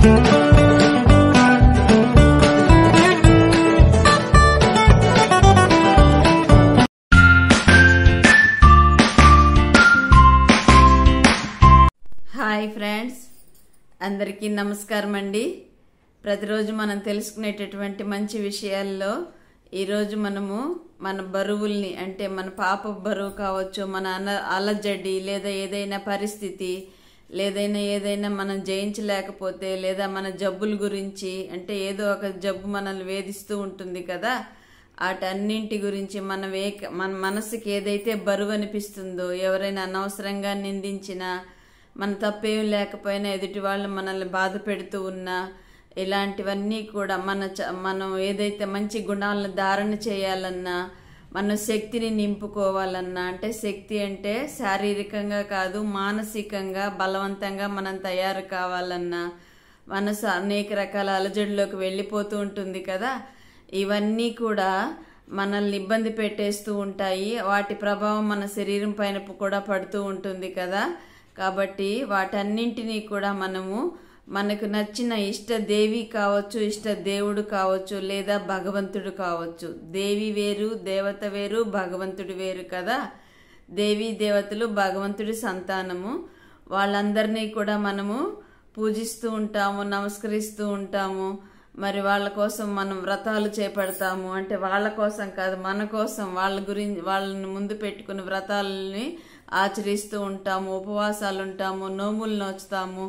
Hi friends, అందరికీ నమస్కారం అండి. ప్రతిరోజు మనం తెలుసుకునేటటువంటి మంచి విషయాల్లో ఈరోజు మనము మన బరువుల్ని, అంటే మన పాప బరువు కావచ్చు, మన అలజడి లేదా ఏదైనా పరిస్థితి ఏదైనా మనం జయించలేకపోతే, లేదా మన జబ్బుల గురించి, అంటే ఏదో ఒక జబ్బు మనల్ని వేధిస్తూ ఉంటుంది కదా, వాటన్నింటి గురించి మన మనసుకి ఏదైతే బరువు అనిపిస్తుందో, ఎవరైనా అనవసరంగా నిందించినా, మన తప్పేం లేకపోయినా ఎదుటి వాళ్ళు మనల్ని బాధ పెడుతూ ఉన్నా, ఇలాంటివన్నీ కూడా మనం ఏదైతే మంచి గుణాలను ధారణ చేయాలన్నా, మన శక్తిని నింపుకోవాలన్నా, అంటే శక్తి అంటే శారీరకంగా కాదు, మానసికంగా బలవంతంగా మనం తయారు కావాలన్నా, మనసు అనేక రకాల అలజడిలోకి వెళ్ళిపోతూ ఉంటుంది కదా, ఇవన్నీ కూడా మనల్ని ఇబ్బంది పెట్టేస్తూ ఉంటాయి. వాటి ప్రభావం మన శరీరం పైన కూడా పడుతూ ఉంటుంది కదా. కాబట్టి వాటన్నింటినీ కూడా మనకు నచ్చిన ఇష్ట దేవి కావచ్చు, ఇష్ట దేవుడు కావచ్చు, లేదా భగవంతుడు కావచ్చు. దేవి వేరు, దేవత వేరు, భగవంతుడు వేరు కదా. దేవీ దేవతలు భగవంతుడి సంతానము. వాళ్ళందరినీ కూడా మనము పూజిస్తూ ఉంటాము, నమస్కరిస్తూ ఉంటాము. మరి వాళ్ళ కోసం మనం వ్రతాలు చేపడతాము. అంటే వాళ్ళ కోసం కాదు, మన కోసం, వాళ్ళని ముందు పెట్టుకుని వ్రతాలని ఆచరిస్తూ ఉంటాము, ఉపవాసాలు ఉంటాము, నోములు నోచుతాము.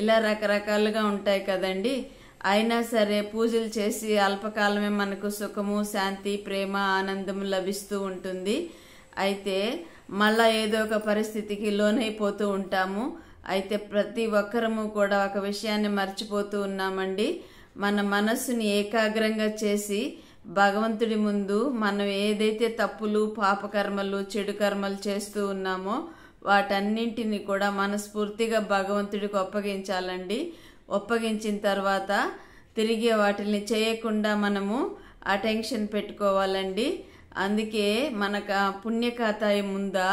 ఇలా రకరకాలుగా ఉంటాయి కదండి. అయినా సరే పూజలు చేసి అల్పకాలమే మనకు సుఖము, శాంతి, ప్రేమ, ఆనందము లభిస్తూ ఉంటుంది. అయితే మళ్ళా ఏదో ఒక పరిస్థితికి లోనైపోతూ ఉంటాము. అయితే ప్రతి ఒక్కరము కూడా ఒక విషయాన్ని మర్చిపోతూ ఉన్నామండి. మన మనస్సుని ఏకాగ్రంగా చేసి భగవంతుడి ముందు మనం ఏదైతే తప్పులు, పాపకర్మలు, చెడు కర్మలు చేస్తూ ఉన్నామో వాటన్నింటినీ కూడా మనస్ఫూర్తిగా భగవంతుడికి ఒప్పగించాలండి. ఒప్పగించిన తర్వాత తిరిగి వాటిని చేయకుండా మనము అటెన్షన్ పెట్టుకోవాలండి. అందుకే మనకు పుణ్యకాతాయం ఉందా,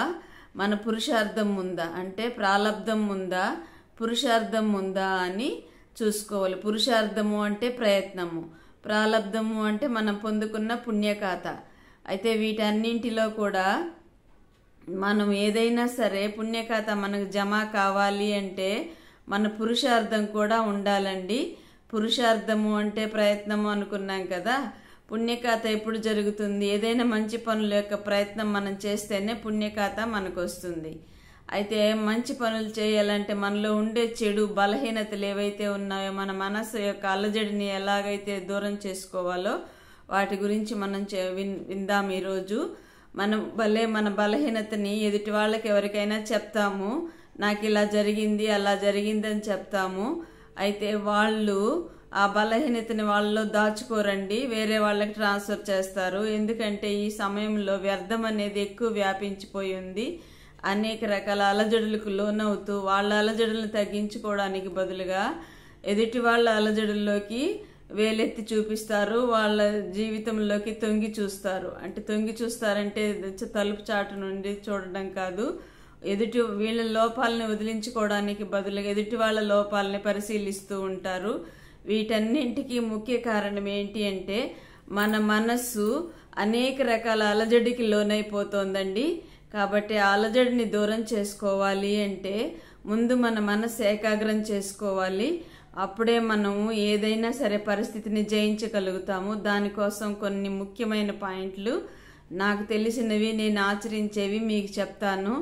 మన పురుషార్థం ఉందా, అంటే ప్రాలబ్ధం ఉందా, పురుషార్థం ఉందా అని చూసుకోవాలి. పురుషార్థము అంటే ప్రయత్నము, ప్రాలబ్ధము అంటే మనం పొందుకున్న పుణ్యకాత. అయితే వీటన్నింటిలో కూడా మనం ఏదైనా సరే పుణ్యకాత మనకు జమ కావాలి అంటే మన పురుషార్థం కూడా ఉండాలండి. పురుషార్థము అంటే ప్రయత్నము అనుకున్నాం కదా. పుణ్యకాత ఎప్పుడు జరుగుతుంది? ఏదైనా మంచి పనుల యొక్క ప్రయత్నం మనం చేస్తేనే పుణ్యకాత మనకు వస్తుంది. అయితే మంచి పనులు చేయాలంటే మనలో ఉండే చెడు బలహీనతలు ఏవైతే ఉన్నాయో, మన మనసు యొక్క అలజడిని ఎలాగైతే దూరం చేసుకోవాలో వాటి గురించి మనం విందాం. ఈరోజు మన బలహీనతని ఎదుటి వాళ్ళకి ఎవరికైనా చెప్తాము. నాకు ఇలా జరిగింది, అలా జరిగిందని చెప్తాము. అయితే వాళ్ళు ఆ బలహీనతని వాళ్ళలో దాచుకోరండి, వేరే వాళ్ళకి ట్రాన్స్ఫర్ చేస్తారు. ఎందుకంటే ఈ సమయంలో వ్యర్థం అనేది ఎక్కువ వ్యాపించిపోయి ఉంది. అనేక రకాల అలజడులకు లోనవుతూ వాళ్ళ అలజడులను తగ్గించుకోవడానికి బదులుగా ఎదుటి వాళ్ళ అలజడుల్లోకి వేలెత్తి చూపిస్తారు, వాళ్ళ జీవితంలోకి తొంగి చూస్తారు. అంటే తొంగి చూస్తారంటే తలుపు చాటు నుండి చూడడం కాదు, వీళ్ళ లోపాలని వదిలించుకోవడానికి బదులుగా ఎదుటి వాళ్ళ లోపాలని పరిశీలిస్తూ ఉంటారు. వీటన్నింటికి ముఖ్య కారణం ఏంటి అంటే మన మనస్సు అనేక రకాల అలజడికి లోనైపోతోందండి. కాబట్టి ఆ అలజడిని దూరం చేసుకోవాలి అంటే ముందు మన మనసు ఏకాగ్రం చేసుకోవాలి. అప్పుడే మనము ఏదైనా సరే పరిస్థితిని జయించగలుగుతాము. దానికోసం కొన్ని ముఖ్యమైన పాయింట్లు నాకు తెలిసినవి, నేను ఆచరించేవి మీకు చెప్తాను.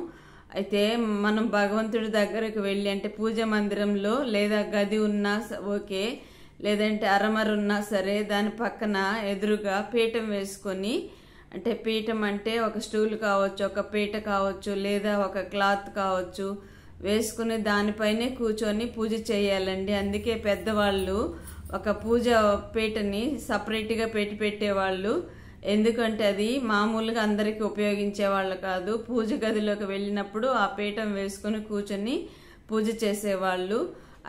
అయితే మనం భగవంతుడి దగ్గరకు వెళ్ళి, అంటే పూజ మందిరంలో లేదా గది ఉన్నా ఓకే, లేదంటే అరమర ఉన్నా సరే, దాని పక్కన ఎదురుగా పీఠం వేసుకొని, అంటే పీఠం అంటే ఒక స్టూల్ కావచ్చు, ఒక పీట కావచ్చు, లేదా ఒక క్లాత్ కావచ్చు, వేసుకుని దానిపైనే కూర్చొని పూజ చేయాలండి. అందుకే పెద్దవాళ్ళు ఒక పూజ పీటని సపరేట్గా పెట్టేవాళ్ళు. ఎందుకంటే అది మామూలుగా అందరికీ ఉపయోగించే వాళ్ళు కాదు. పూజ గదిలోకి వెళ్ళినప్పుడు ఆ పీఠం వేసుకుని కూర్చొని పూజ చేసేవాళ్ళు.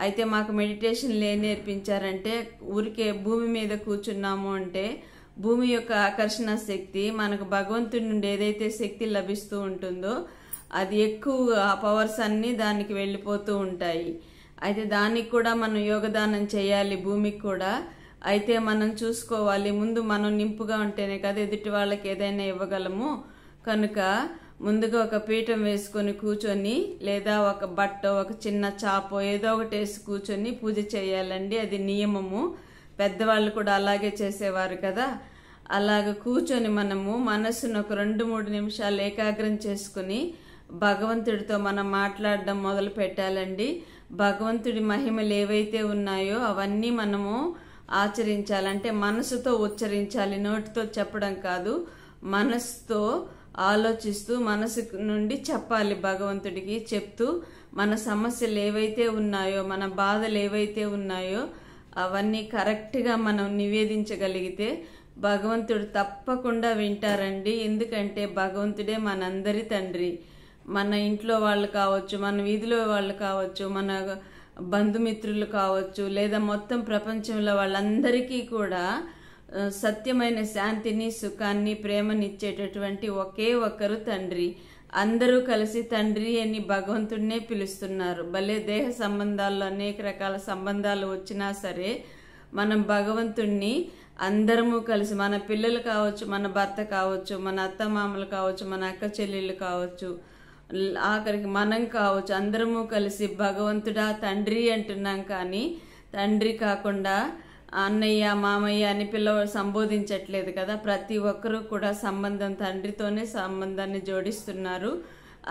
అయితే మాకు మెడిటేషన్ నేర్పించారంటే, ఊరికే భూమి మీద కూర్చున్నాము అంటే భూమి యొక్క ఆకర్షణ శక్తి, మనకు భగవంతుడి నుండి ఏదైతే శక్తి లభిస్తూ ఉంటుందో అది ఎక్కువ, ఆ పవర్స్ అన్నీ దానికి వెళ్ళిపోతూ ఉంటాయి. అయితే దానికి కూడా మనం యోగదానం చేయాలి, భూమికి కూడా. అయితే మనం చూసుకోవాలి, ముందు మనం నింపుగా ఉంటేనే కదా ఎదుటి వాళ్ళకి ఏదైనా ఇవ్వగలము. కనుక ముందుగా ఒక పీఠం వేసుకొని కూర్చొని, లేదా ఒక బట్ట, ఒక చిన్న చాపో ఏదో ఒకటి వేసి కూర్చొని పూజ చేయాలండి. అది నియమము. పెద్దవాళ్ళు కూడా అలాగే చేసేవారు కదా. అలాగ కూర్చొని మనము మనస్సును ఒక 2-3 నిమిషాలు ఏకాగ్రం చేసుకుని భగవంతుడితో మనం మాట్లాడడం మొదలు పెట్టాలండి. భగవంతుడి మహిమలు ఏవైతే ఉన్నాయో అవన్నీ మనము ఆచరించాలంటే మనసుతో ఉచ్చరించాలి, నోటితో చెప్పడం కాదు. మనసుతో ఆలోచిస్తూ మనసు నుండి చెప్పాలి భగవంతుడికి. చెప్తూ మన సమస్యలు ఏవైతే ఉన్నాయో, మన బాధలు ఏవైతే ఉన్నాయో అవన్నీ కరెక్ట్గా మనం నివేదించగలిగితే భగవంతుడు తప్పకుండా వింటారండి. ఎందుకంటే భగవంతుడే మనందరి తండ్రి. మన ఇంట్లో వాళ్ళు కావచ్చు, మన వీధిలో వాళ్ళు కావచ్చు, మన బంధుమిత్రులు కావచ్చు, లేదా మొత్తం ప్రపంచంలో వాళ్ళందరికీ కూడా సత్యమైన శాంతిని, సుఖాన్ని, ప్రేమనిచ్చేటటువంటి ఒకే ఒక్కరు తండ్రి. అందరూ కలిసి తండ్రి అని భగవంతుడినే పిలుస్తున్నారు. భలే దేహ సంబంధాల్లో అనేక రకాల సంబంధాలు వచ్చినా సరే మనం భగవంతుణ్ణి అందరము కలిసి, మన పిల్లలు కావచ్చు, మన భర్త కావచ్చు, మన అత్తమామలు కావచ్చు, మన అక్క చెల్లెళ్ళు కావచ్చు, ఆఖరికి మనం కావచ్చు, అందరము కలిసి భగవంతుడా తండ్రి అంటున్నాం. కానీ తండ్రి కాకుండా అన్నయ్య, మామయ్య అని సంబోధించట్లేదు కదా. ప్రతి ఒక్కరూ కూడా సంబంధం తండ్రితోనే సంబంధాన్ని జోడిస్తున్నారు.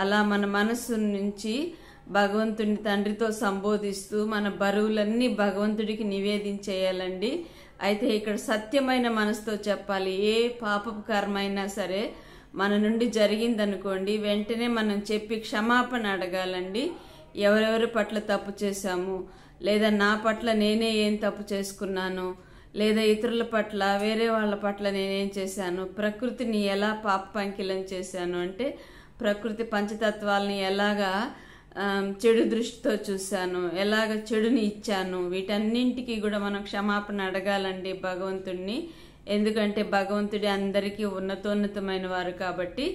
అలా మన మనస్సు నుంచి భగవంతుడిని తండ్రితో సంబోధిస్తూ మన బరువులన్నీ భగవంతుడికి నివేదించేయాలండి. అయితే ఇక్కడ సత్యమైన మనసుతో చెప్పాలి. ఏ పాపపు కర్మ అయినా సరే మన నుండి జరిగిందనుకోండి, వెంటనే మనం చెప్పి క్షమాపణ అడగాలండి. ఎవరెవరి పట్ల తప్పు చేశాము, లేదా నా పట్ల నేనే ఏం తప్పు చేసుకున్నాను, లేదా ఇతరుల పట్ల, వేరే వాళ్ళ పట్ల నేనేం చేశాను, ప్రకృతిని ఎలా పాపంకిలం చేశాను, అంటే ప్రకృతి పంచతత్వాలని ఎలాగా చెడు దృష్టితో చూశాను, ఎలాగ చెడుని ఇచ్చాను, వీటన్నింటికి కూడా మనం క్షమాపణ అడగాలండి భగవంతుడిని. ఎందుకంటే భగవంతుడి అందరికీ ఉన్నతోన్నతమైన వారు కాబట్టి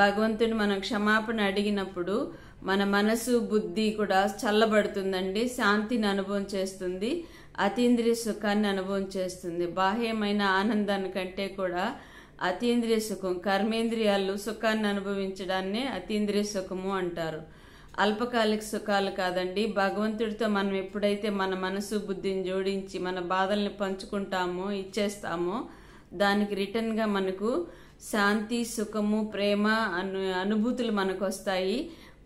భగవంతుడిని మనం క్షమాపణ అడిగినప్పుడు మన మనసు, బుద్ధి కూడా చల్లబడుతుందండి. శాంతిని అనుభవం చేస్తుంది, అతీంద్రియ సుఖాన్ని అనుభవం చేస్తుంది. బాహ్యమైన ఆనందానికంటే కూడా అతీంద్రియ సుఖం, కర్మేంద్రియాలు సుఖాన్ని అనుభవించడాన్నే అతీంద్రియ సుఖము అంటారు. అల్పకాలిక సుఖాలు కాదండి. భగవంతుడితో మనం ఎప్పుడైతే మన మనసు, బుద్ధిని జోడించి మన బాధల్ని పంచుకుంటామో, ఇచ్చేస్తామో, దానికి రిటర్న్గా మనకు శాంతి, సుఖము, ప్రేమ అనుభూతులు మనకు వస్తాయి.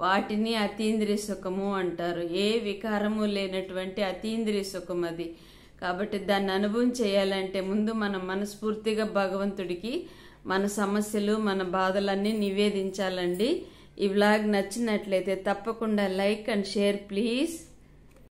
వాటిని అతీంద్రియ సుఖము అంటారు. ఏ వికారము లేనటువంటి అతీంద్రియ సుఖం అది. కాబట్టి దాన్ని అనుభవం చేయాలంటే ముందు మనం మనస్ఫూర్తిగా భగవంతుడికి మన సమస్యలు, మన బాధలన్నీ నివేదించాలండి. ఈ వ్లాగ్ నచ్చినట్లయితే తప్పకుండా లైక్ అండ్ షేర్ ప్లీజ్.